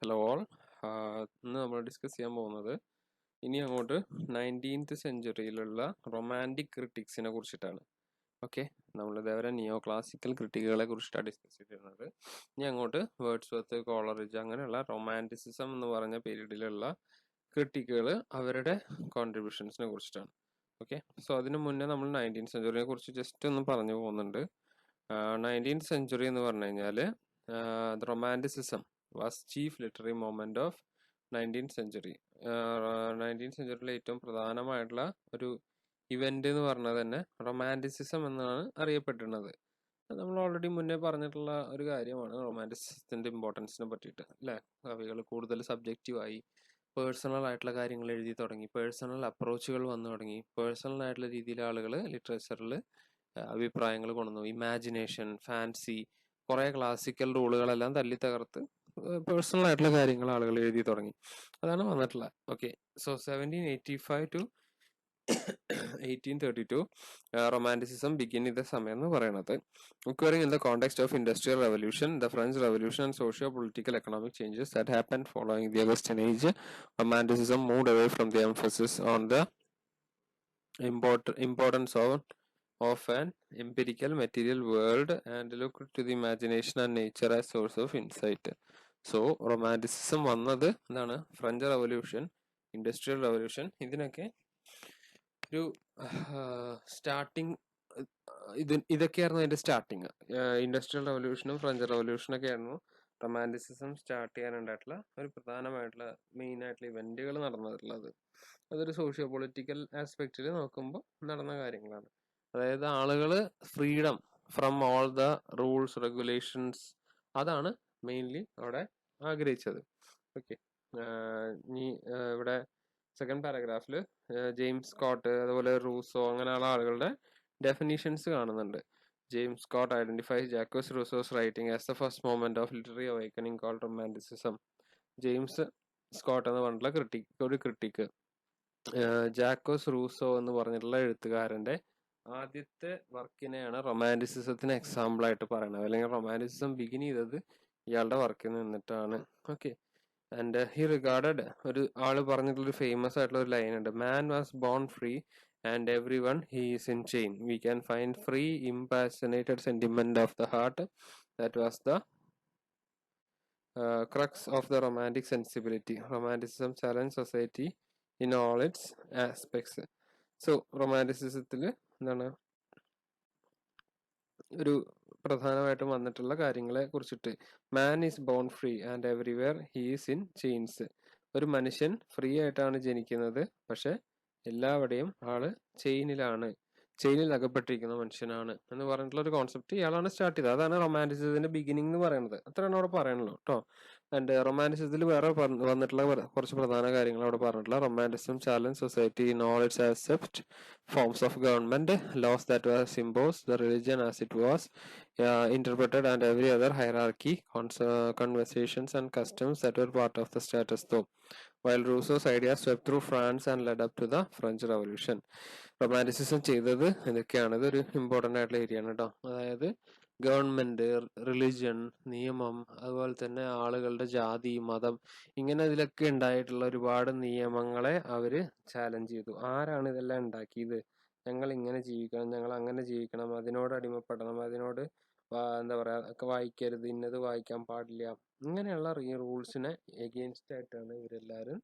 Hello all. ഇന്ന് നമ്മൾ discuss ചെയ്യാൻ പോകുന്നത് ഇനി അങ്ങോട്ട് 19th സെഞ്ചുറിയിലുള്ള റൊമാൻറ്റിക് ക്രിട്ടിക്സിനെ കുറിച്ചിട്ടാണ്. ഓക്കെ, നമ്മൾ ഇതേവരെ നിയോ ക്ലാസിക്കൽ ക്രിട്ടിക്കുകളെ കുറിച്ചിട്ടാണ് ഡിസ്കസ് ചെയ്തിരുന്നത്. ഇനി അങ്ങോട്ട് വേർഡ്സ്വർത്ത്, കോളറിഡ്ജ് അങ്ങനെയുള്ള റൊമാൻറ്റിസിസം എന്ന് പറഞ്ഞ പീരീഡിലുള്ള ക്രിട്ടിക്കുകൾ അവരുടെ കോൺട്രിബ്യൂഷൻസിനെ കുറിച്ചിട്ടാണ്. ഓക്കെ, സോ അതിനു മുന്നേ നമ്മൾ 19th സെഞ്ചുറിയെ കുറിച്ച് ജസ്റ്റ് ഒന്ന് പറഞ്ഞു പോകുന്നുണ്ട്. 19th സെഞ്ചുറി എന്ന് പറഞ്ഞു കഴിഞ്ഞാൽ romanticism was chief literary movement of 19th century. 19th സെഞ്ചുറിയിലെ ഏറ്റവും പ്രധാനമായിട്ടുള്ള ഒരു ഇവന്റ് എന്ന് പറഞ്ഞത് തന്നെ റൊമാൻറ്റിസിസം എന്നാണ് അറിയപ്പെട്ടിരുന്നത്. നമ്മൾ ഓൾറെഡി മുന്നേ പറഞ്ഞിട്ടുള്ള ഒരു കാര്യമാണ് റൊമാൻറ്റിസിസത്തിന്റെ ഇമ്പോർട്ടൻസിനെ പറ്റിയിട്ട്, അല്ലേ? കവികൾ കൂടുതൽ സബ്ജക്റ്റീവായി പേഴ്സണൽ ആയിട്ടുള്ള കാര്യങ്ങൾ എഴുതി തുടങ്ങി, പേഴ്സണൽ അപ്രോച്ചുകൾ വന്നു തുടങ്ങി, പേഴ്സണൽ ആയിട്ടുള്ള രീതിയിൽ ആളുകൾ ലിറ്ററേച്ചറിൽ അഭിപ്രായങ്ങൾ കൊണ്ടുവന്നു. ഇമാജിനേഷൻ, ഫാൻസി, കുറെ ക്ലാസിക്കൽ റൂളുകളെല്ലാം തല്ലി തകർത്ത് പേഴ്സണൽ ആയിട്ടുള്ള കാര്യങ്ങൾ ആളുകൾ എഴുതി തുടങ്ങി. അതാണ് വന്നിട്ടുള്ളത്. Okay, so 1785 to 1832 romanticism begin ചെയ്ത സമയം എന്ന് പറയുന്നത് occurring in the context of industrial revolution, the French revolution and socio-political economic changes that happened following the Augustan age. Romanticism moved away from the emphasis on the importance of an empirical material world and looked to the imagination and nature as source of insight. So romanticism വന്നത് എന്താണ്? French revolution, industrial revolution, ഇതിനൊക്കെ ഒരു starting, ഇതൊക്കെയായിരുന്നു അതിന്റെ starting. Industrial റവല്യൂഷനും French റവല്യൂഷനും ഒക്കെ ആയിരുന്നു romanticism start ചെയ്യാനുണ്ടായിട്ടുള്ള ഒരു പ്രധാനമായിട്ടുള്ള മെയിൻ ആയിട്ടുള്ള ഇവന്റുകൾ നടന്നിട്ടുള്ളത്. അതൊരു സോഷ്യോ പൊളിറ്റിക്കൽ ആസ്പെക്റ്റിൽ നോക്കുമ്പോൾ നടന്ന കാര്യങ്ങളാണ്. അതായത് ആളുകള് freedom from all the rules, regulations, അതാണ് മെയിൻലി അവിടെ ആഗ്രഹിച്ചത്. ഓക്കെ, ഇനി ഇവിടെ സെക്കൻഡ് പാരഗ്രാഫിൽ ജെയിംസ് സ്കോട്ട്, അതുപോലെ റൂസോ അങ്ങനെയുള്ള ആളുകളുടെ ഡെഫിനിഷൻസ് കാണുന്നുണ്ട്. James Scott identifies Jacques Rousseau's writing as the first moment of literary awakening called romanticism. James Scott എന്ന് പറഞ്ഞിട്ടുള്ള ഒരു ക്രിട്ടിക്ക് ജാക്കോസ് റൂസോ എന്ന് പറഞ്ഞിട്ടുള്ള എഴുത്തുകാരന്റെ ആദ്യത്തെ വർക്കിനെയാണ് റൊമാൻറ്റിസിസത്തിന് എക്സാമ്പിൾ ആയിട്ട് പറയുന്നത്, അല്ലെങ്കിൽ റൊമാൻറ്റിസിസം ബിഗിൻ ചെയ്തത് ഇയാളുടെ വർക്കിൽ നിന്നിട്ടാണ്. ഓക്കെ, ആൻഡ് ഹി റിഗാർഡഡ്, ഒരു ആള് പറഞ്ഞിട്ടുള്ളൊരു ഫേമസ് ആയിട്ടുള്ള ഒരു ലൈൻ ഉണ്ട്: മാൻ was born free and everyone he is in chain. We can find free, impassionated sentiment of the heart. That was the crux of the romantic sensibility. Romanticism challenged society in all its aspects. So റൊമാൻറ്റിസിസത്തിൽ എന്താണ് ഒരു പ്രധാനമായിട്ടും വന്നിട്ടുള്ള കാര്യങ്ങളെ കുറിച്ചിട്ട്, man is bone free and everywhere he is in chains. ഒരു മനുഷ്യൻ free ആയിട്ടാണ് ജനിക്കുന്നത്, പക്ഷെ എല്ലാവിടെയും ആള് ചെയിനിൽ അകപ്പെട്ടിരിക്കുന്ന മനുഷ്യനാണ് എന്ന് പറഞ്ഞിട്ടുള്ള ഒരു കോൺസെപ്റ്റ് ഇയാളാണ് സ്റ്റാർട്ട് ചെയ്തത്. അതാണ് റൊമാൻറ്റിസിസത്തിന്റെ ബിഗിനിങ് എന്ന് പറയുന്നത്. അത്രയാണ് അവിടെ പറയണല്ലോ കേട്ടോ. ആൻഡ് റൊമാൻറ്റിസിസത്തിൽ വേറെ വന്നിട്ടുള്ള കുറച്ച് പ്രധാന കാര്യങ്ങൾ അവിടെ പറഞ്ഞിട്ടുള്ള: romanticism challenge society in all its aspects, forms of government, laws that was imposed, the religion as it was interpreted, and every other hierarchy, conversations and customs that were part of the status quo. While Rousseau's ideas swept through France and led up to the French Revolution. Romanticism ചെയ്തത് ഇതൊക്കെയാണ്. ഇതൊരു important ആയിട്ടുള്ള area ആണ് കേട്ടോ. അതായത് government, religion, നിയമം, അതുപോലെ തന്നെ ആളുകളുടെ ജാതി, മതം, ഇങ്ങനെ ഇതിലൊക്കെ ഉണ്ടായിട്ടുള്ള ഒരുപാട് നിയമങ്ങളെ അവര് ചാലഞ്ച് ചെയ്തു. ആരാണ് ഇതെല്ലാം ഉണ്ടാക്കിയത്? ഞങ്ങൾ ഇങ്ങനെ ജീവിക്കണം, ഞങ്ങൾ അങ്ങനെ ജീവിക്കണം, അതിനോട് അടിമപ്പെടണം, അതിനോട് എന്താ പറയാ വായിക്കരുത്, ഇന്നത് വായിക്കാൻ പാടില്ല, ഇങ്ങനെയുള്ള റൂൾസിനെ എഗെയിൻസ്റ്റ് ആയിട്ടാണ് ഇവരെല്ലാവരും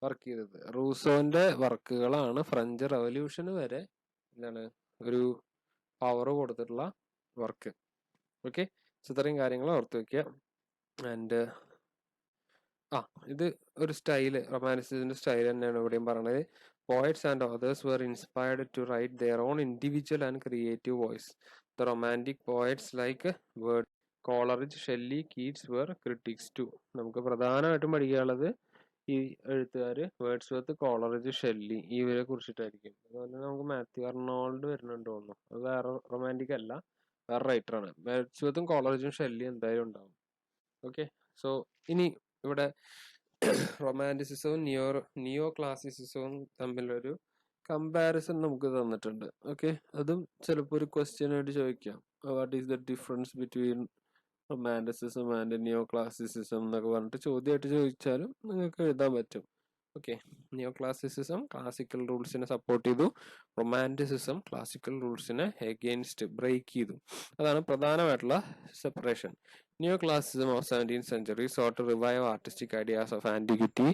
വർക്ക് ചെയ്തത്. റൂസോന്റെ വർക്കുകളാണ് ഫ്രഞ്ച് റവല്യൂഷന് വരെ എന്താണ് ഒരു പവർ കൊടുത്തിട്ടുള്ള വർക്ക്. ഓക്കെ, ഇത്രയും കാര്യങ്ങൾ ഓർത്ത് വെക്കുക. ആൻഡ് ഇത് ഒരു സ്റ്റൈല്, റൊമാൻറ്റിസിസത്തിന്റെ സ്റ്റൈൽ തന്നെയാണ് ഇവിടെയും പറഞ്ഞത്. Poets and authors were inspired to write their own individual and creative voice. The romantic poets like Coleridge, Shelley, Keats were critics too. നമുക്ക് പ്രധാനമായിട്ടും പഠിക്കാനുള്ളത് ഈ എഴുത്തുകാര് വേർഡ്സ്വർത്ത്, കോളറിഡ്ജ്, ഷെല്ലി, ഇവരെ കുറിച്ചിട്ടായിരിക്കും. അതുപോലെ നമുക്ക് മാത്യു അർണോൾഡ് വരുന്നുണ്ട് തോന്നുന്നു. അത് വേറെ റൊമാൻറ്റിക് അല്ല, വേറെ റൈറ്ററാണ്. വേർഡ്സ്വർത്തും കോളറിഡ്ജും ഷെല്ലി എന്തായാലും ഉണ്ടാവും. ഓക്കെ, സോ ഇനി ഇവിടെ റൊമാൻറ്റിസിസവും നിയോ ക്ലാസിസിസവും തമ്മിലൊരു കമ്പാരിസൺ നമുക്ക് തന്നിട്ടുണ്ട്. ഓക്കെ, അതും ചിലപ്പോൾ ഒരു ക്വസ്റ്റ്യൻ ആയിട്ട് ചോദിക്കാം. What is the difference between romanticism and neo classicism എന്നൊക്കെ പറഞ്ഞിട്ട് ചോദ്യമായിട്ട് ചോദിച്ചാലും നിങ്ങൾക്ക് എഴുതാൻ പറ്റും. ഓക്കെ, നിയോ ക്ലാസിസിസം ക്ലാസിക്കൽ റൂൾസിനെ സപ്പോർട്ട് ചെയ്തു, റൊമാൻറ്റിസിസം ക്ലാസിക്കൽ റൂൾസിനെ എഗെയിൻസ്റ്റ് ബ്രേക്ക് ചെയ്തു. അതാണ് പ്രധാനമായിട്ടുള്ള separation. Neo classicism of 17th century sought to revive artistic ideas of antiquity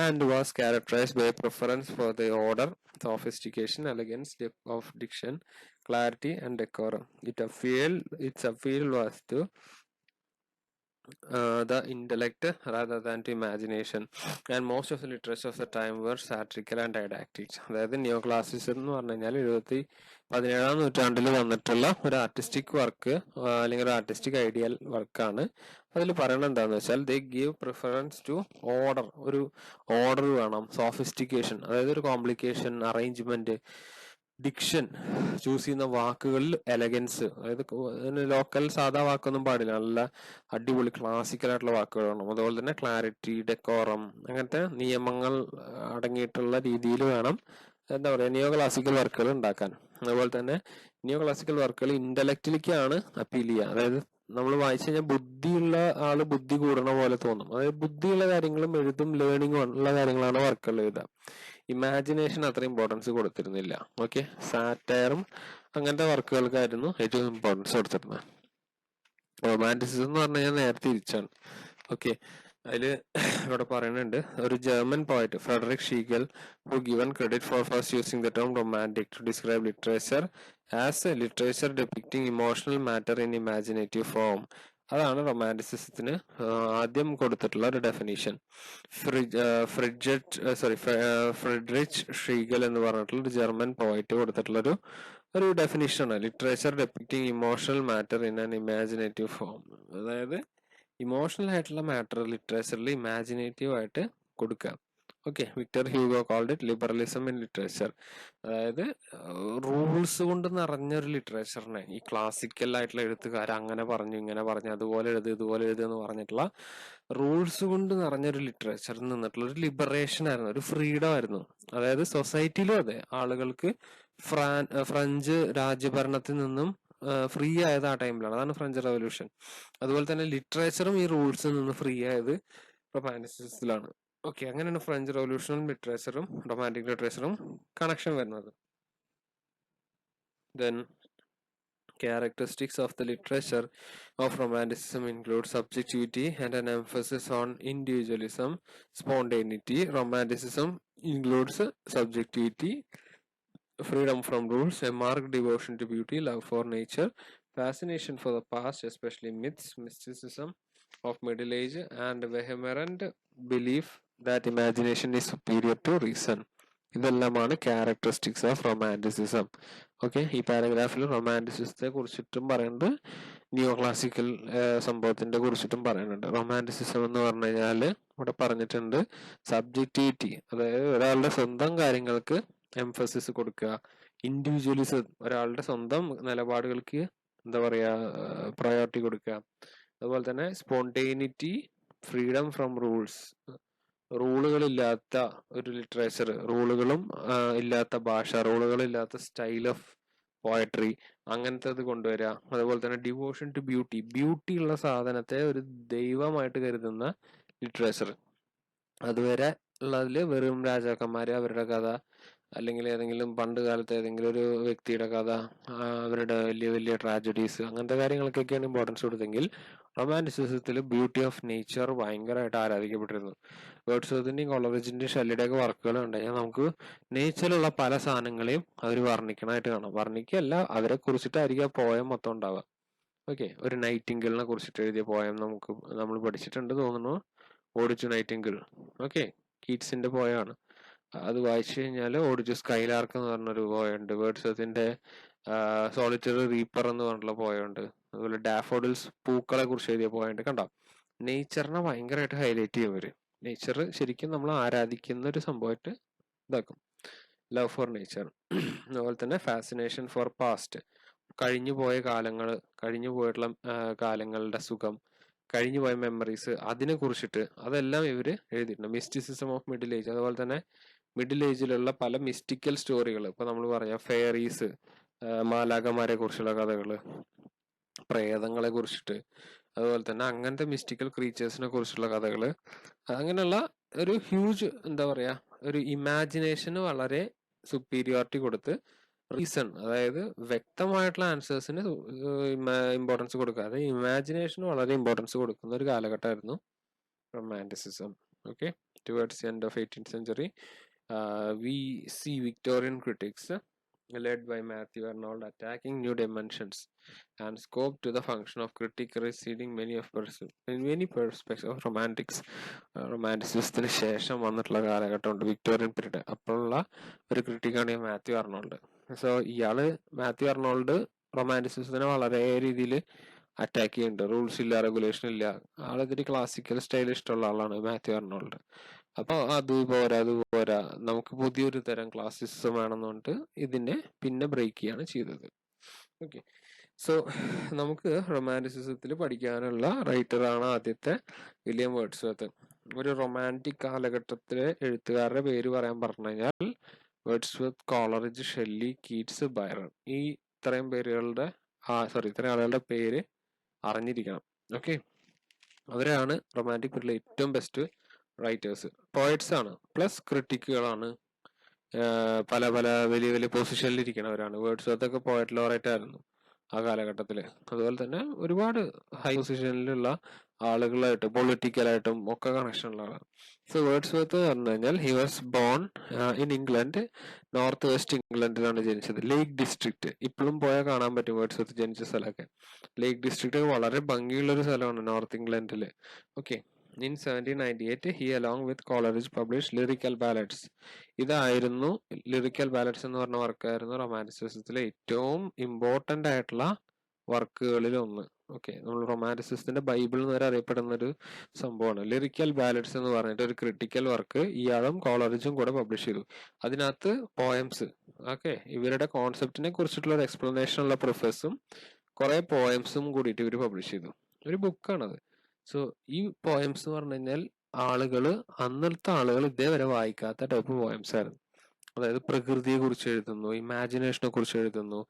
and was characterized by preference for the order, sophistication, elegance of diction, clarity, and decorum. Its appeal was to the intellect rather than to imagination, and most of the literature of the time were satirical and didactic. അതായത് നിയോ classicism എന്ന് പറഞ്ഞു കഴിഞ്ഞാൽ 17ാം നൂറ്റാണ്ടിൽ വന്നിട്ടുള്ള ഒരു artistic work അല്ലെങ്കിൽ ഒരു artistic ideal വർക്കാണ്. അതിൽ പറയണത് എന്താണെന്ന് വെച്ചാൽ they give preference to order, ഒരു ഓർഡർ വേണം, സോഫിസ്റ്റിക്കേഷൻ അതായത് ഒരു കോംപ്ലിക്കേഷൻ, അറേഞ്ച്മെന്റ്, ഡിക്ഷൻ, ചൂസ് ചെയ്യുന്ന വാക്കുകളിൽ എലഗൻസ്, അതായത് ലോക്കൽ സാധാ വാക്കൊന്നും പാടില്ല, നല്ല അടിപൊളി ക്ലാസിക്കൽ ആയിട്ടുള്ള വാക്കുകൾ വേണം. അതുപോലെ തന്നെ ക്ലാരിറ്റി, ഡെക്കോറം, അങ്ങനത്തെ നിയമങ്ങൾ അടങ്ങിയിട്ടുള്ള രീതിയിൽ വേണം എന്താ പറയുക നിയോ ക്ലാസിക്കൽ വർക്കുകൾ ഉണ്ടാക്കാൻ. അതുപോലെ തന്നെ നിയോ ക്ലാസിക്കൽ വർക്കുകൾ ഇന്റലക്റ്റിലേക്കാണ് അപ്പീൽ ചെയ്യുക. അതായത് നമ്മൾ വായിച്ചു കഴിഞ്ഞാൽ ബുദ്ധിയുള്ള ആള് ബുദ്ധി കൂടണ പോലെ തോന്നും. അതായത് ബുദ്ധിയുള്ള കാര്യങ്ങളും എഴുതും ലേണിംഗും ഉള്ള കാര്യങ്ങളാണ് വർക്കുകൾ എഴുതുക. ഇമാജിനേഷൻ അത്ര ഇമ്പോർട്ടൻസ് കൊടുത്തിരുന്നില്ല. ഓക്കെ, സാറ്റയറും അങ്ങനത്തെ വർക്കുകൾക്കായിരുന്നു ഏറ്റവും ഇമ്പോർട്ടൻസ് കൊടുത്തിരുന്നത്. റൊമാൻറ്റിസിസം എന്ന് പറഞ്ഞു കഴിഞ്ഞാൽ നേരെ തിരിച്ചാണ്. ഓക്കെ, അതില് ഇവിടെ പറയുന്നുണ്ട്, ഒരു German poet Friedrich Schlegel who given credit for first using the term romantic to describe literature as a literature depicting emotional matter in imaginative form. അതാണ് റൊമാൻറ്റിസിസത്തിന് ആദ്യം കൊടുത്തിട്ടുള്ള ഒരു ഡെഫിനീഷൻ. ഫ്രെഡറിക് ഷീഗൽ എന്ന് പറഞ്ഞിട്ടുള്ള ഒരു ജർമ്മൻ പോയറ്റ് കൊടുത്തിട്ടുള്ള ഒരു ഡെഫിനിഷനാണ് literature depicting emotional matter in an imaginative form. അതായത് ഇമോഷണൽ ആയിട്ടുള്ള മാറ്റർ ലിറ്ററേച്ചറിൽ ഇമാജിനേറ്റീവ് ആയിട്ട് കൊടുക്കുക. Okay, Victor Hugo called it liberalism in literature. അതായത് റൂൾസ് കൊണ്ട് നിറഞ്ഞൊരു ലിറ്ററേച്ചറിനെ ഈ ക്ലാസിക്കൽ ആയിട്ടുള്ള എഴുത്തുകാർ അങ്ങനെ പറഞ്ഞു ഇങ്ങനെ പറഞ്ഞു അതുപോലെ എഴുത് ഇതുപോലെ എഴുത് എന്ന് പറഞ്ഞിട്ടുള്ള റൂൾസ് കൊണ്ട് നിറഞ്ഞൊരു ലിറ്ററേച്ചറിൽ നിന്നിട്ടുള്ള ഒരു ലിബറേഷൻ ആയിരുന്നു, ഒരു ഫ്രീഡം ആയിരുന്നു. അതായത് സൊസൈറ്റിയിലും അതെ, ആളുകൾക്ക് ഫ്രഞ്ച് രാജ്യഭരണത്തിൽ നിന്നും ഫ്രീ ആയത് ആ ടൈമിലാണ്. അതാണ് ഫ്രഞ്ച് റവല്യൂഷൻ. അതുപോലെ തന്നെ ലിറ്ററേച്ചറും ഈ റൂൾസിൽ നിന്ന് ഫ്രീ ആയത് റൊമാൻറ്റിസിസത്തിലാണ്. ഓക്കെ, അങ്ങനെയാണ് ഫ്രഞ്ച് റവല്യൂഷനും ലിറ്ററേച്ചറും റൊമാൻറ്റിക് ലിറ്ററേച്ചറും കണക്ഷൻ വരുന്നത്. Then characteristics of the literature of romanticism include subjectivity and an emphasis on individualism, spontaneity. Romanticism includes subjectivity, freedom from rules, a marked devotion to beauty, love for nature, fascination for the past, especially myths, mysticism of middle age, and vehement belief that imagination is superior to reason. ഇതെല്ലാമാണ് characteristics of romanticism. Okay, ഈ പാരഗ്രാഫിൽ റൊമാൻറ്റിസിസത്തെ കുറിച്ചിട്ടും പറയുന്നുണ്ട്, നിയോ classical സംഭവത്തിന്റെ കുറിച്ചിട്ടും പറയുന്നുണ്ട്. Romanticism എന്ന് പറഞ്ഞു കഴിഞ്ഞാൽ ഇവിടെ പറഞ്ഞിട്ടുണ്ട് സബ്ജക്റ്റിവിറ്റി, അതായത് ഒരാളുടെ സ്വന്തം കാര്യങ്ങൾക്ക് എംഫസിസ് കൊടുക്കുക, ഇൻഡിവിജ്വലിസം ഒരാളുടെ സ്വന്തം നിലപാടുകൾക്ക് എന്താ പറയാ പ്രയോറിറ്റി കൊടുക്കുക, അതുപോലെ തന്നെ സ്പോണ്ടേനിറ്റി, ഫ്രീഡം ഫ്രം റൂൾസ്, റൂളുകളില്ലാത്ത ഒരു ലിറ്ററേച്ചർ, റൂളുകളും ഇല്ലാത്ത ഭാഷ, റൂളുകളില്ലാത്ത സ്റ്റൈൽ ഓഫ് പോയട്രി, അങ്ങനത്തെ ഇത് കൊണ്ടുവരിക. അതുപോലെ തന്നെ ഡിവോഷൻ ടു ബ്യൂട്ടി, ബ്യൂട്ടി ഉള്ള സാധനത്തെ ഒരു ദൈവമായിട്ട് കരുതുന്ന ലിറ്ററേച്ചർ. അതുവരെ ഉള്ളതിൽ വെറും രാജാക്കന്മാര്, അവരുടെ കഥ, അല്ലെങ്കിൽ ഏതെങ്കിലും പണ്ട് കാലത്തെ ഏതെങ്കിലും ഒരു വ്യക്തിയുടെ കഥ, അവരുടെ വലിയ വലിയ ട്രാജഡീസ്, അങ്ങനത്തെ കാര്യങ്ങൾക്കൊക്കെയാണ് ഇമ്പോർട്ടൻസ് കൊടുത്തെങ്കിൽ റൊമാൻറ്റിസിസത്തിൽ ബ്യൂട്ടി ഓഫ് നേച്ചർ ഭയങ്കരമായിട്ട് ആരാധിക്കപ്പെട്ടിരുന്നു. വേർഡ്സ്വർത്തിന്റെയും കോളറിജിന്റെയും ഷെല്ലിയുടെയൊക്കെ വർക്കുകൾ ഉണ്ടെങ്കിൽ നമുക്ക് നേച്ചറിലുള്ള പല സാധനങ്ങളെയും അവർ വർണ്ണിക്കണമായിട്ട് കാണാം. വർണ്ണിക്കല്ല, അവരെ കുറിച്ചിട്ടായിരിക്കും ആ പോയം മൊത്തം ഉണ്ടാവുക. ഓക്കെ, ഒരു നൈറ്റിംഗിളിനെ കുറിച്ചിട്ട് എഴുതിയ പോയം നമ്മൾ പഠിച്ചിട്ടുണ്ട് തോന്നുന്നു, ഓടിച്ചു നൈറ്റിംഗിൾ. ഓക്കെ, കീറ്റ്സിന്റെ പോയാണ്. അത് വായിച്ചു കഴിഞ്ഞാൽ ഓടിച്ചു സ്കൈലാർക്ക് എന്ന് പറഞ്ഞൊരു പോയുണ്ട്. വേർഡ്സ്വർത്തിന്റെ സോളിറ്ററി റീപ്പർ എന്ന് പറഞ്ഞിട്ടുള്ള പോയുണ്ട്. അതുപോലെ ഡാഫോഡിൽസ്, പൂക്കളെ കുറിച്ച് എഴുതിയ പോയുണ്ട്. കണ്ടോ, നേച്ചറിനെ ഭയങ്കരമായിട്ട് ഹൈലൈറ്റ് ചെയ്യും അവര്. നേച്ചർ ശരിക്കും നമ്മൾ ആരാധിക്കുന്ന ഒരു സംഭവമായിട്ട് ഇതാക്കും. Love for nature. അതുപോലെ തന്നെ ഫാസിനേഷൻ ഫോർ പാസ്റ്റ്, കഴിഞ്ഞു പോയ കാലങ്ങൾ, കഴിഞ്ഞു പോയിട്ടുള്ള കാലങ്ങളുടെ സുഖം, കഴിഞ്ഞു പോയ മെമ്മറീസ്, അതിനെ കുറിച്ചിട്ട് അതെല്ലാം ഇവര് എഴുതിയിട്ടുണ്ട്. മിസ്റ്റിസിസം ഓഫ് മിഡിൽ ഏജ്, അതുപോലെ തന്നെ മിഡിൽ ഏജിലുള്ള പല മിസ്റ്റിക്കൽ സ്റ്റോറികൾ, ഇപ്പൊ നമ്മൾ പറഞ്ഞ ഫെയറീസ്, മാലാഖമാരെ കുറിച്ചുള്ള കഥകള്, പ്രേതങ്ങളെ കുറിച്ചിട്ട്, അതുപോലെ തന്നെ അങ്ങനത്തെ മിസ്റ്റിക്കൽ ക്രീച്ചേഴ്സിനെ കുറിച്ചുള്ള കഥകൾ, അങ്ങനെയുള്ള ഒരു ഹ്യൂജ് എന്താ പറയാ ഒരു ഇമാജിനേഷന് വളരെ സുപ്പീരിയോറിറ്റി കൊടുത്ത് റീസൺ, അതായത് വ്യക്തമായിട്ടുള്ള ആൻസേഴ്സിന് ഇമ്പോർട്ടൻസ് കൊടുക്കാതെ ഇമാജിനേഷന് വളരെ ഇമ്പോർട്ടൻസ് കൊടുക്കുന്ന ഒരു കാലഘട്ടമായിരുന്നു romanticism. Okay, towards the end of 18th century we see Victorian critics led by Matthew Arnold attacking new dimensions and scope to the function of critic, receding in many perspectives of റൊമാൻറ്റിസിസത്തിന് ശേഷം വന്നിട്ടുള്ള കാലഘട്ടമുണ്ട് Victorian period. അപ്പോഴുള്ള ഒരു ക്രിട്ടിക്കാണ് ഈ Matthew Arnold. So ഇയാള് Matthew Arnold റൊമാൻറ്റിസിസത്തിനെ വളരെ രീതിയിൽ attack ചെയ്യുന്നുണ്ട്. Rules ഇല്ല, regulation ഇല്ല, ആളിതിരി ക്ലാസിക്കൽ സ്റ്റൈൽ ഇഷ്ടമുള്ള ആളാണ് മാത്യു അർണോൾഡ്. അപ്പൊ അത് പോരാ, നമുക്ക് പുതിയൊരു തരം ക്ലാസിസിസം വേണമെന്ന് പറഞ്ഞിട്ട് ഇതിനെ പിന്നെ ബ്രേക്ക് ചെയ്യാണ് ചെയ്തത്. ഓക്കെ, സോ നമുക്ക് റൊമാൻറ്റിസിസത്തിൽ പഠിക്കാനുള്ള റൈറ്ററാണ് ആദ്യത്തെ വില്യം വേർഡ്സ്വർത്ത്. ഒരു റൊമാൻറ്റിക് കാലഘട്ടത്തിലെ എഴുത്തുകാരുടെ പേര് പറയാൻ പറഞ്ഞു കഴിഞ്ഞാൽ Wordsworth, Coleridge, Shelley, Keats, Byron. ഈ ഇത്രയും ഇത്രയും ആളുകളുടെ പേര് അറിഞ്ഞിരിക്കണം. ഓക്കെ, അവരാണ് റൊമാൻറ്റിക് പീരീഡിലെ ഏറ്റവും ബെസ്റ്റ് റൈറ്റേഴ്സ്. പോയറ്റ്സ് ആണ്, പ്ലസ് ക്രിട്ടിക്കുകളാണ്, പല വലിയ വലിയ പൊസിഷനിൽ ഇരിക്കുന്നവരാണ്. വേർഡ്സ്വർത്ത് ഒക്കെ പോയറ്റ് ലോറേറ്റ് ആയിരുന്നു ആ കാലഘട്ടത്തില്. അതുപോലെ തന്നെ ഒരുപാട് ഹൈ പൊസിഷനിലുള്ള ആളുകളായിട്ട് പൊളിറ്റിക്കലായിട്ടും ഒക്കെ കണക്ഷൻ ഉള്ള ആളാണ്. സോ വേർഡ്സ്വർത്ത് പറഞ്ഞു കഴിഞ്ഞാൽ he was born in England, north west ഇംഗ്ലണ്ടിലാണ് ജനിച്ചത്. ലേക്ക് ഡിസ്ട്രിക്ട് ഇപ്പോഴും പോയാൽ കാണാൻ പറ്റും വേർഡ്സ്വർത്ത് ജനിച്ച സ്ഥലമൊക്കെ. ലേക്ക് ഡിസ്ട്രിക്ട് വളരെ ഭംഗിയുള്ള ഒരു സ്ഥലമാണ് നോർത്ത് ഇംഗ്ലണ്ടില്. Okay, in 1798 he along with Coleridge published Lyrical Ballads. ഇതായിരുന്നു ലിറിക്കൽ ബാലഡ്സ് എന്ന് പറഞ്ഞ വർക്കായിരുന്നു റൊമാൻറ്റിസിസത്തിലെ ഏറ്റവും ഇമ്പോർട്ടന്റ് ആയിട്ടുള്ള വർക്കുകളിൽ ഒന്ന്. ഓക്കെ, നമ്മൾ റൊമാൻറ്റിസിസത്തിന്റെ ബൈബിൾ എന്ന് വരെ അറിയപ്പെടുന്ന ഒരു സംഭവമാണ് ലിറിക്കൽ ബാലഡ്സ് എന്ന് പറഞ്ഞിട്ട് ഒരു ക്രിട്ടിക്കൽ വർക്ക് ഇയാളും കോളറിഡ്ജും കൂടെ പബ്ലിഷ് ചെയ്തു. അതിനകത്ത് പോയംസ്, ഓക്കെ, ഇവരുടെ കോൺസെപ്റ്റിനെ കുറിച്ചിട്ടുള്ള ഒരു എക്സ്പ്ലനേഷൻ ഉള്ള പ്രിഫസും കുറെ പോയംസും കൂടിയിട്ട് ഇവർ പബ്ലിഷ് ചെയ്തു. ഒരു ബുക്കാണത്. സോ ഈ പോയംസ് എന്ന് പറഞ്ഞു കഴിഞ്ഞാൽ അന്നത്തെ ആളുകൾ ഇതേവരെ വായിക്കാത്ത ടൈപ്പ് പോയംസ് ആയിരുന്നു. അതായത് പ്രകൃതിയെ കുറിച്ച് എഴുതുന്നു, ഇമാജിനേഷനെ കുറിച്ച് എഴുതുന്നു,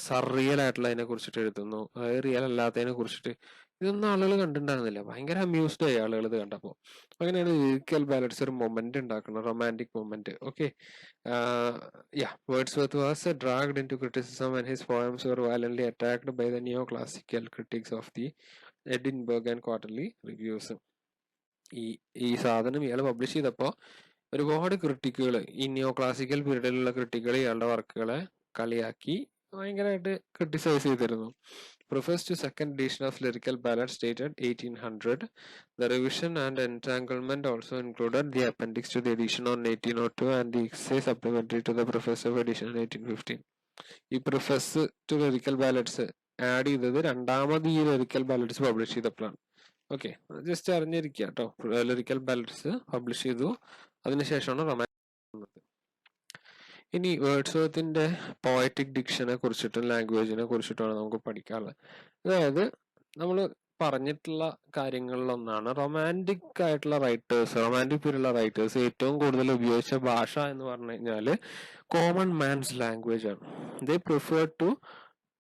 സർറിയൽ ആയിട്ടുള്ളതിനെ കുറിച്ചിട്ട് എഴുതുന്നു, അതായത് റിയൽ അല്ലാത്തതിനെ കുറിച്ചിട്ട്. ഇതൊന്നും ആളുകൾ കണ്ടിട്ടുണ്ടായിരുന്നില്ല. ഭയങ്കര അമ്യൂസ്ഡ് ആയി ആളുകൾ ഇത് കണ്ടപ്പോൾ. അങ്ങനെയാണ് ലിറിക്കൽ ബാലഡ്സ് ഒരു മൊമെന്റ് ഉണ്ടാക്കുന്നത്, romantic moment. Okay, Wordsworth was dragged into criticism and his poems were violently attacked by the neoclassical critics of the Edinburgh and quarterly reviews. ഈ സാധനം ഇയാൾ പബ്ലിഷ് ചെയ്തപ്പോൾ ഒരുപാട് ക്രിട്ടിക്കുകൾ, ഈ നിയോ ക്ലാസിക്കൽ പീരീഡിലുള്ള ക്രിട്ടിക്കുകൾ ഇയാളുടെ വർക്കുകളെ കളിയാക്കി ഭയങ്കരമായിട്ട് ക്രിട്ടിസൈസ് ചെയ്തിരുന്നു. Prefers to second edition of Lyrical Ballads dated 1800. The revision and entanglement also included the appendix to the edition on 1802 and the essay supplementary to the preface of edition in 1815. ഈ പ്രിഫസ് to lyrical ballads add ചെയ്തത് രണ്ടാമത് ഈ lyrical ballads publish ചെയ്തപ്പോഴാണ്. Okay, just അറിഞ്ഞിരിക്കുക കേട്ടോ. Lyrical ballads publish ചെയ്തു, അതിനുശേഷമാണ് romance. ഇനി വേർഡ്സ്വർത്തിന്റെ പോയറ്റിക് ഡിക്ഷനെ കുറിച്ചിട്ടും ലാംഗ്വേജിനെ കുറിച്ചിട്ടുമാണ് നമുക്ക് പഠിക്കാനുള്ളത്. അതായത് നമ്മൾ പറഞ്ഞിട്ടുള്ള കാര്യങ്ങളിലൊന്നാണ് റൊമാൻറ്റിക് ആയിട്ടുള്ള റൈറ്റേഴ്സ്, റൊമാൻറ്റിക് പീരീഡിലുള്ള റൈറ്റേഴ്സ് ഏറ്റവും കൂടുതൽ ഉപയോഗിച്ച ഭാഷ എന്ന് പറഞ്ഞു കഴിഞ്ഞാൽ കോമൺ മാൻസ് ലാംഗ്വേജ് ആണ്. They prefer to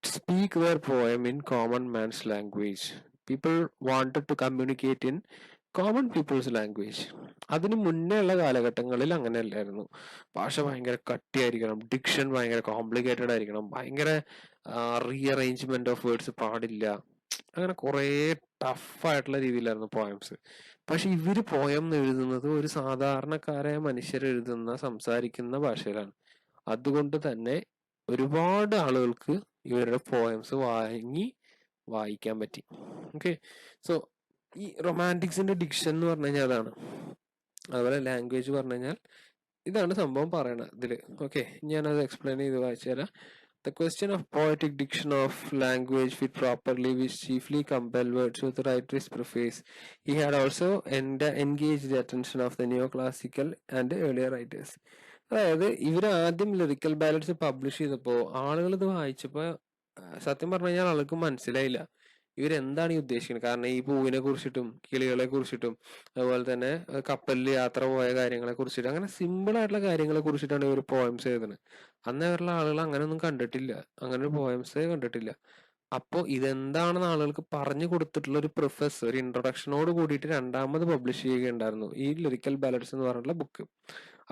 speak their poem in common man's language. People wanted to communicate in common people's language. അതിന് മുന്നേ ഉള്ള കാലഘട്ടങ്ങളിൽ അങ്ങനെയല്ലായിരുന്നു. ഭാഷ ഭയങ്കര കട്ടിയായിരിക്കണം, ഡിക്ഷൻ ഭയങ്കര കോംപ്ലിക്കേറ്റഡ് ആയിരിക്കണം, ഭയങ്കര റീഅറേഞ്ച്മെന്റ് ഓഫ് വേർഡ്സ് പാടില്ല, അങ്ങനെ കുറേ ടഫായിട്ടുള്ള രീതിയിലായിരുന്നു പോയംസ്. പക്ഷെ ഇവര് പോയം എഴുതുന്നത് ഒരു സാധാരണക്കാരായ മനുഷ്യർ എഴുതുന്ന സംസാരിക്കുന്ന ഭാഷയിലാണ്. അതുകൊണ്ട് തന്നെ ഒരുപാട് ആളുകൾക്ക് ഇവരുടെ പോയംസ് വായിക്കാൻ പറ്റി. ഓക്കെ, സോ ഈ റൊമാൻറ്റിക്സിന്റെ ഡിക്ഷൻ എന്ന് പറഞ്ഞു കഴിഞ്ഞാൽ അതാണ്. അതുപോലെ ലാംഗ്വേജ് പറഞ്ഞു കഴിഞ്ഞാൽ ഇതാണ് സംഭവം പറയണത് ഇതില്. ഓക്കെ, ഞാനത് എക്സ്പ്ലെയിൻ ചെയ്ത് വായിച്ചു തരാം. The question of poetic diction of language fit properly which chiefly compelled Wordsworth to write his preface. He had also engaged the attention of the neoclassical and earlier writers. അതായത് ഇവർ ആദ്യം lyrical ballads publish ചെയ്തപ്പോൾ ആളുകൾ ഇത് വായിച്ചപ്പോൾ സത്യം പറഞ്ഞു കഴിഞ്ഞാൽ ആൾക്ക് മനസ്സിലായില്ല ഇവരെന്താണ് ഈ ഉദ്ദേശിക്കുന്നത്. കാരണം ഈ പൂവിനെ കുറിച്ചിട്ടും കിളികളെ കുറിച്ചിട്ടും അതുപോലെ തന്നെ കപ്പലിൽ യാത്ര പോയ കാര്യങ്ങളെ കുറിച്ചിട്ടും അങ്ങനെ സിമ്പിൾ ആയിട്ടുള്ള കാര്യങ്ങളെ കുറിച്ചിട്ടാണ് ഇവർ പോയംസ് എഴുതുന്നത്. അന്ന് അവരുള്ള ആളുകൾ അങ്ങനെയൊന്നും കണ്ടിട്ടില്ല, അങ്ങനെ ഒരു പോയംസേ കണ്ടിട്ടില്ല. അപ്പോൾ ഇതെന്താണെന്ന് ആളുകൾക്ക് പറഞ്ഞു കൊടുത്തിട്ടുള്ള ഒരു പ്രിഫസ്, ഒരു ഇൻട്രൊഡക്ഷനോട് കൂടിയിട്ട് രണ്ടാമത് പബ്ലിഷ് ചെയ്യുകയുണ്ടായിരുന്നു ഈ ലിറിക്കൽ ബാലൻസ് എന്ന് പറഞ്ഞിട്ടുള്ള ബുക്ക്.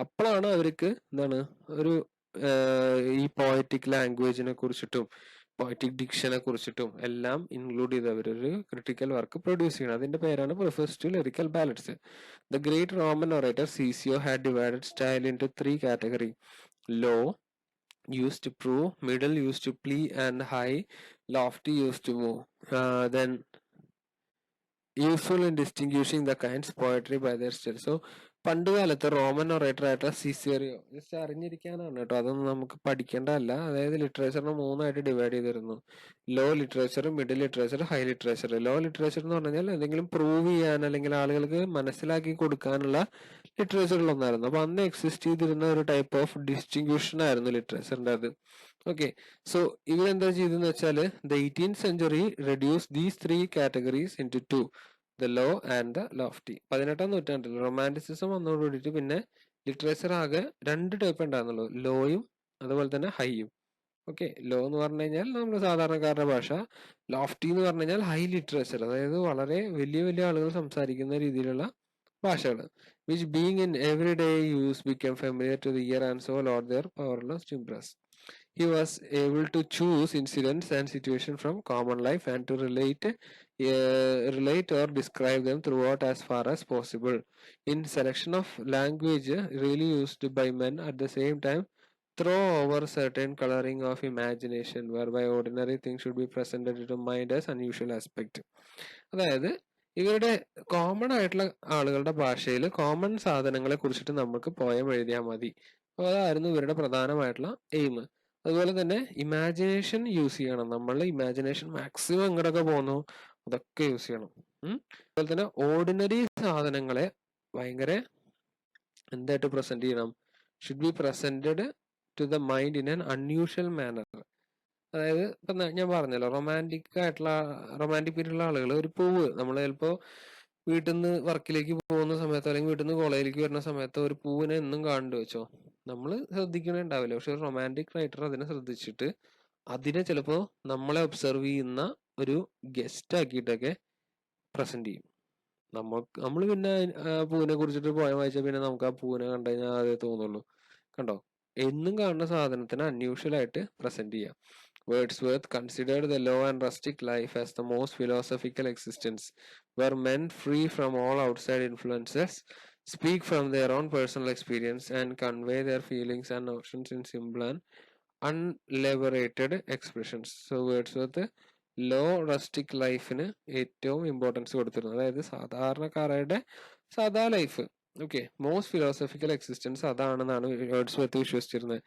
അപ്പോഴാണ് അവർക്ക് എന്താണ് ഒരു ഈ പോയറ്റിക് ലാംഗ്വേജിനെ കുറിച്ചിട്ടും പോയറ്റിക് ഡിക്ഷനെ കുറിച്ചിട്ടും എല്ലാം ഇൻക്ലൂഡ് ചെയ്ത് അവരൊരു ക്രിട്ടിക്കൽ വർക്ക് പ്രൊഡ്യൂസ് ചെയ്യണം. അതിന്റെ പേരാണ് preface to lyrical ballads. The great Roman orator Cicero had divided style in 3 category: low used to prove, middle used to plea, and high, lofty used to move. Then useful in distinguishing the kinds poetry by their style. So പണ്ട് കാലത്ത് Roman orator ആയിട്ടുള്ള സിസേറിയോ, just അറിഞ്ഞിരിക്കാനാണ് കേട്ടോ, അതൊന്നും നമുക്ക് പഠിക്കേണ്ടതല്ല. അതായത് ലിറ്ററേച്ചറിനെ 3ആയിട്ട് ഡിവൈഡ് ചെയ്തിരുന്നു: low literature, middle literature, high literature. Low literature എന്ന് പറഞ്ഞു കഴിഞ്ഞാൽ എന്തെങ്കിലും പ്രൂവ് ചെയ്യാൻ അല്ലെങ്കിൽ ആളുകൾക്ക് മനസ്സിലാക്കി കൊടുക്കാനുള്ള ലിറ്ററേച്ചറിലൊന്നായിരുന്നു. അപ്പൊ അന്ന് എക്സിസ്റ്റ് ചെയ്തിരുന്ന ഒരു ടൈപ്പ് ഓഫ് ഡിസ്റ്റിങ്വിഷൻ ആയിരുന്നു ലിറ്ററേച്ചറിന്റെ അത്. ഓക്കെ, സോ ഇവരെന്താ ചെയ്തെന്ന് വെച്ചാൽ the 18th century reduce these 3 categories into 2: the low and the lofty. 18ാം നൂറ്റാണ്ടിൽ റൊമാൻറ്റിസിസം വന്നതോടുകൂടിയിട്ട് പിന്നെ ലിറ്ററേച്ചർ ആകെ 2 ടൈപ്പ് ഉണ്ടായിരുന്നുള്ളൂ: ലോയും അതുപോലെ തന്നെ ഹൈയും. ഓക്കെ, ലോ എന്ന് പറഞ്ഞു കഴിഞ്ഞാൽ നമ്മൾ സാധാരണക്കാരുടെ ഭാഷ, ലോഫ്റ്റി എന്ന് പറഞ്ഞു കഴിഞ്ഞാൽ ഹൈ ലിറ്ററേച്ചർ, അതായത് വളരെ വലിയ വലിയ ആളുകൾ സംസാരിക്കുന്ന രീതിയിലുള്ള ഭാഷകൾ. Which being in every day use become familiar to the ear and so lose their powerless to impress. He was able to choose incidents and situations from common life and to relate or describe them throughout as far as possible. In selection of language really used by men at the same time throw over certain coloring of imagination whereby ordinary things should be presented to mind as unusual aspect. അതായത് ഇവരുടെ common ആയിട്ടുള്ള ആളുകളുടെ ഭാഷയിൽ common സാധനങ്ങളെ കുറിച്ചിട്ട് നമുക്ക് poem എഴുതിയാൽ മതി. അപ്പോൾ അതായിരുന്നു ഇവരുടെ പ്രധാനമായിട്ടുള്ള എയിം. അതുപോലെ തന്നെ ഇമാജിനേഷൻ യൂസ് ചെയ്യണം. നമ്മളുടെ ഇമാജിനേഷൻ മാക്സിമം എങ്ങോട്ടൊക്കെ പോകുന്നു അതൊക്കെ യൂസ് ചെയ്യണം. അതുപോലെ തന്നെ ഓർഡിനറി സാധനങ്ങളെ ഭയങ്കര എന്തായിട്ട് പ്രസന്റ് ചെയ്യണം? Should be presented to the mind in an unusual manner. അതായത് ഇപ്പൊ ഞാൻ പറഞ്ഞല്ലോ, റൊമാൻറ്റിക് പീരീഡിലുള്ള ആളുകൾ ഒരു പൂവ്, നമ്മൾ ചിലപ്പോ വീട്ടിൽ നിന്ന് വർക്കിലേക്ക് പോകുന്ന സമയത്തോ അല്ലെങ്കിൽ വീട്ടിൽ നിന്ന് കോളേജിലേക്ക് വരുന്ന സമയത്തോ ഒരു പൂവിനെ എന്നും കാണുന്നുണ്ട് വെച്ചോ, നമ്മൾ ശ്രദ്ധിക്കണേ ഉണ്ടാവില്ല. പക്ഷെ ഒരു റൊമാൻറ്റിക് റൈറ്റർ അതിനെ ശ്രദ്ധിച്ചിട്ട് അതിനെ ചിലപ്പോ നമ്മളെ ഒബ്സർവ് ചെയ്യുന്ന ഒരു ഗസ്റ്റ് ആക്കിയിട്ടൊക്കെ പ്രസന്റ് ചെയ്യും. നമ്മൾ പിന്നെ പൂവിനെ കുറിച്ചിട്ട് പോയം വായിച്ചാൽ പിന്നെ നമുക്ക് ആ പൂവിനെ കണ്ടു കഴിഞ്ഞാൽ അതേ തോന്നുള്ളൂ. കണ്ടോ, എന്നും കാണുന്ന സാധനത്തിന് അൺയൂഷ്വൽ ആയിട്ട് പ്രസന്റ് ചെയ്യാം. Wordsworth considered the low and rustic life as the most philosophical existence, where men free from all outside influences speak from their own personal experience and convey their feelings and notions in simple and unlabораted expressions. So Wordsworth low rustic ലൈഫിന് ഏറ്റവും importance കൊടുത്തിരുന്നു. അതായത് സാധാരണക്കാരുടെ സാധാ life, okay, most philosophical existence അതാണെന്നാണ് Wordsworth വിശ്വസിച്ചിരുന്നത്.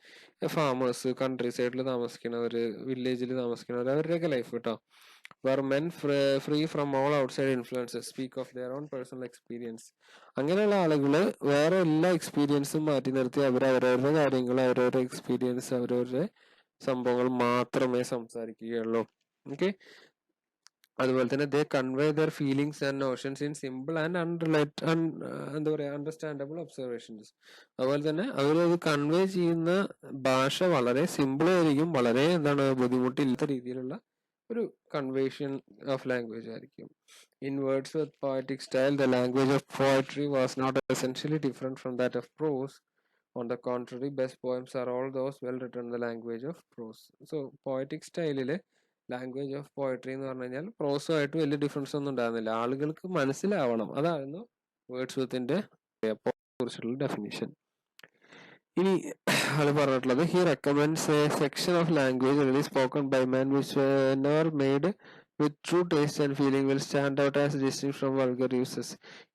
Farmers, country സൈഡിൽ താമസിക്കുന്നവര്, വില്ലേജിൽ താമസിക്കുന്നവർ, അവരുടെയൊക്കെ ലൈഫ് കേട്ടോ. Where men free from all outside influences speak of their own personal experience. അങ്ങനെയുള്ള ആളുകള് വേറെ എല്ലാ എക്സ്പീരിയൻസും മാറ്റി നിർത്തി അവരവരുടെ കാര്യങ്ങൾ, അവരവരുടെ എക്സ്പീരിയൻസ്, അവരവരുടെ സംഭവങ്ങൾ മാത്രമേ സംസാരിക്കുകയുള്ളൂ. ഓക്കെ, അതുപോലെ തന്നെ they convey their feelings and notions in simple and എന്താ പറയുക അണ്ടർസ്റ്റാൻഡബിൾ ഒബ്സർവേഷൻസ്. അതുപോലെ തന്നെ അവരത് കൺവേ ചെയ്യുന്ന ഭാഷ വളരെ സിമ്പിൾ ആയിരിക്കും, വളരെ എന്താണ് ബുദ്ധിമുട്ടില്ലാത്ത രീതിയിലുള്ള ഒരു കൺവേഷൻ ഓഫ് ലാംഗ്വേജ് ആയിരിക്കും. In words with poetic style the language of poetry was not essentially different from that of prose. On the contrary, best poems are all those well written the language of prose. So poetic സ്റ്റൈലില് language of poetry എന്ന് പറഞ്ഞു കഴിഞ്ഞാൽ പ്രോസുമായിട്ട് വലിയ difference ഒന്നും ഉണ്ടാകുന്നില്ല, ആളുകൾക്ക് മനസ്സിലാവണം. അതായിരുന്നു വേർഡ്സ്വർത്തിന്റെ കുറിച്ചുള്ള ഡെഫിനിഷൻ. ഇനി ആള് പറഞ്ഞിട്ടുള്ളത് he recommends A section of language really spoken by men which were made with true taste and feeling will stand out as distinct from vulgar uses.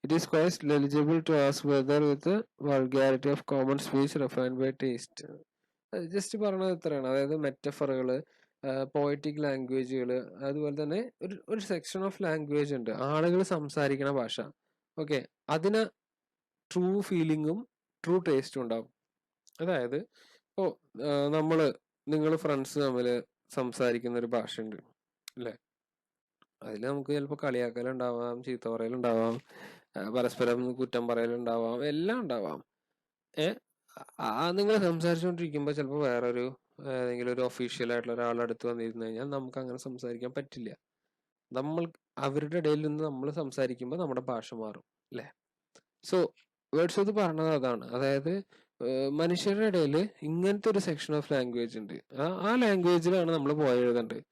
It is quite eligible to ask whether with the vulgarity of common speech refined by taste. Just പറഞ്ഞത് ഇത്രയാണ്. അതായത് മെറ്റഫറുകള്, poetic ലാംഗ്വേജുകൾ, അതുപോലെ തന്നെ ഒരു section of language ഉണ്ട് ആളുകൾ സംസാരിക്കണ ഭാഷ. ഓക്കെ, അതിന് ട്രൂ ഫീലിങ്ങും ട്രൂ ടേസ്റ്റും ഉണ്ടാവും. അതായത് ഇപ്പോൾ നിങ്ങൾ ഫ്രണ്ട്സ് തമ്മിൽ സംസാരിക്കുന്ന ഒരു ഭാഷയുണ്ട് അല്ലേ, അതിൽ നമുക്ക് ചിലപ്പോൾ കളിയാക്കലുണ്ടാവാം, ചീത്ത പറയലുണ്ടാവാം, പരസ്പരം കുറ്റം പറയലുണ്ടാവാം, എല്ലാം ഉണ്ടാവാം. നിങ്ങൾ സംസാരിച്ചുകൊണ്ടിരിക്കുമ്പോൾ ചിലപ്പോൾ വേറൊരു ഏതെങ്കിലും ഒരു ഒഫീഷ്യൽ ആയിട്ടുള്ള ഒരാളുടെ അടുത്ത് വന്നിരുന്നു കഴിഞ്ഞാൽ നമുക്ക് അങ്ങനെ സംസാരിക്കാൻ പറ്റില്ല. നമ്മൾ അവരുടെ ഇടയിൽ നിന്ന് നമ്മൾ സംസാരിക്കുമ്പോൾ നമ്മുടെ ഭാഷ മാറും അല്ലേ? സോ വേർഡ്സ്വർത്ത് പറഞ്ഞത് അതാണ്. അതായത് മനുഷ്യരുടെ ഇടയിൽ ഇങ്ങനത്തെ ഒരു സെക്ഷൻ ഓഫ് ലാംഗ്വേജ് ഉണ്ട്. ആ ലാംഗ്വേജിലാണ് നമ്മൾ പോയി എഴുതേണ്ടത്.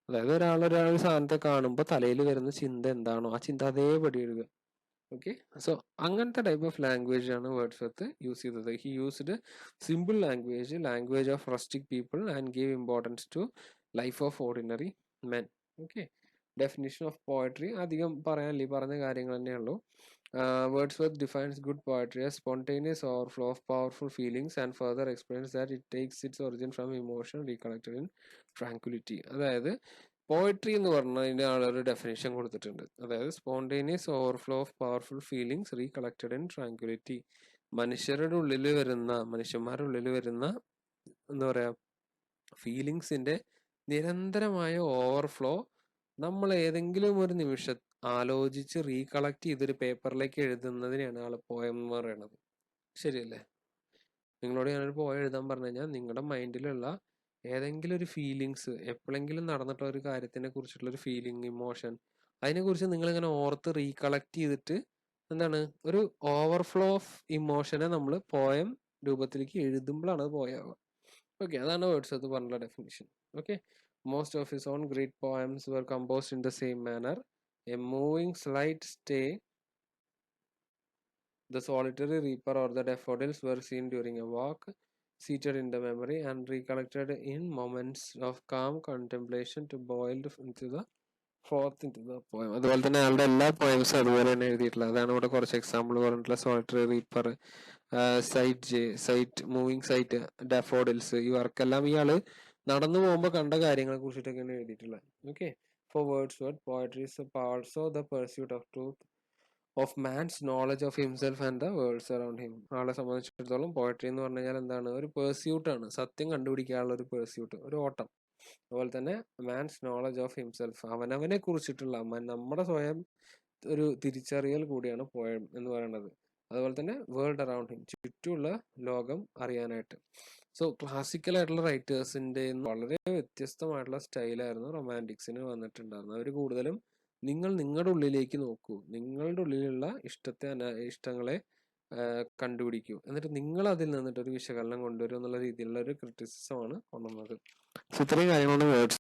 അതായത് ഒരാൾ സാധനത്തെ കാണുമ്പോൾ തലയിൽ വരുന്ന ചിന്ത എന്താണോ ആ ചിന്ത അതേപടി എഴുതുക. ഓക്കെ, സോ അങ്ങനത്തെ ടൈപ്പ് ഓഫ് ലാംഗ്വേജ് ആണ് വേർഡ്സ്വർത്ത് യൂസ് ചെയ്തത്. He used simple language of rustic people and give importance to life of ordinary men. Okay, definition of poetry അധികം പറയാനില്ല, ഈ പറഞ്ഞ കാര്യങ്ങൾ തന്നെയുള്ളൂ. Wordsworth defines good poetry as spontaneous overflow of powerful feelings and further explains that it takes its origin from emotion recollected in tranquility. അതായത് poetry എന്ന് പറഞ്ഞതിന് ആളൊരു ഡെഫിനേഷൻ കൊടുത്തിട്ടുണ്ട്. അതായത് spontaneous overflow of powerful feelings recollected in tranquillity. മനുഷ്യന്മാരുടെ ഉള്ളിൽ വരുന്ന എന്താ പറയാ ഫീലിങ്സിന്റെ നിരന്തരമായ ഓവർഫ്ലോ നമ്മൾ ഏതെങ്കിലും ഒരു നിമിഷം ആലോചിച്ച് റീകളക്ട് ചെയ്തൊരു പേപ്പറിലേക്ക് എഴുതുന്നതിനെയാണ് ആള് പോയം എന്ന് പറയുന്നത്. ശരിയല്ലേ? നിങ്ങളോട് ഞാനൊരു പോയം എഴുതാൻ പറഞ്ഞു കഴിഞ്ഞാൽ നിങ്ങളുടെ മൈൻഡിലുള്ള ഏതെങ്കിലും ഒരു ഫീലിങ്സ്, എപ്പോഴെങ്കിലും നടന്നിട്ടുള്ള ഒരു കാര്യത്തിനെ കുറിച്ചിട്ടുള്ള ഒരു ഫീലിംഗ്, ഇമോഷൻ, അതിനെക്കുറിച്ച് നിങ്ങൾ ഇങ്ങനെ ഓർത്ത് റീകളക്ട് ചെയ്തിട്ട് എന്താണ് ഒരു ഓവർഫ്ലോ ഓഫ് ഇമോഷനെ നമ്മൾ പോയം രൂപത്തിലേക്ക് എഴുതുമ്പോഴാണ് അത് പോയാവുക. ഓക്കെ, അതാണ് വേർഡ്സ്വർത്ത് പറഞ്ഞുള്ള definition. Okay, most of his own great poems were composed in the same manner. A moving slight stay, the solitary reaper or the daffodils were seen during a walk, seated in the memory and recollected in moments of calm contemplation to boiled into the fourth into the poem. അതുപോലെ തന്നെ അയാളുടെ എല്ലാ പോയംസും അതുപോലെ തന്നെ എഴുതിയിട്ടുള്ളത്. അതാണ് ഇവിടെ കുറച്ച് എക്സാമ്പിൾ പറഞ്ഞിട്ടുള്ള solitary reaper, sight moving sight, daffodils, ഈ വർക്കെല്ലാം ഇയാള് നടന്നു പോകുമ്പോൾ കണ്ട കാര്യങ്ങളെ കുറിച്ചിട്ടൊക്കെയാണ് എഴുതിയിട്ടുള്ളത്. Okay, for Wordsworth poetry is also the pursuit of truth, of man's knowledge of himself and the world's around him. ആളെ സംബന്ധിച്ചിടത്തോളം പോയട്രി എന്ന് പറഞ്ഞു കഴിഞ്ഞാൽ എന്താണ്? ഒരു പേഴ്സ്യൂട്ടാണ്, സത്യം കണ്ടുപിടിക്കാനുള്ള ഒരു പേഴ്സ്യൂട്ട്, ഒരു ഓട്ടം. അതുപോലെ തന്നെ മാൻസ് നോളജ് ഓഫ് ഹിംസെൽഫ്, അവനവനെ കുറിച്ചിട്ടുള്ള നമ്മുടെ സ്വയം ഒരു തിരിച്ചറിയൽ കൂടിയാണ് പോയം എന്ന് പറയുന്നത്. അതുപോലെ തന്നെ വേൾഡ് അറൗണ്ട് ഹിം, ചുറ്റുമുള്ള ലോകം അറിയാനായിട്ട്. സോ ക്ലാസിക്കൽ ആയിട്ടുള്ള റൈറ്റേഴ്സിന്റെ വളരെ വ്യത്യസ്തമായിട്ടുള്ള സ്റ്റൈലായിരുന്നു റൊമാൻറ്റിക്സിന് വന്നിട്ടുണ്ടായിരുന്നത്. അവർ കൂടുതലും നിങ്ങളുടെ ഉള്ളിലേക്ക് നോക്കൂ, നിങ്ങളുടെ ഉള്ളിലുള്ള ഇഷ്ടങ്ങളെ കണ്ടുപിടിക്കൂ, എന്നിട്ട് നിങ്ങൾ അതിൽ നിന്നിട്ട് ഒരു വിശകലനം കൊണ്ടുവരും എന്നുള്ള രീതിയിലുള്ള ഒരു ക്രിറ്റിസിസമാണ് കൊണ്ടുവന്നത്. ഇത്രയും കാര്യങ്ങളാണ് വേർഡ്സ്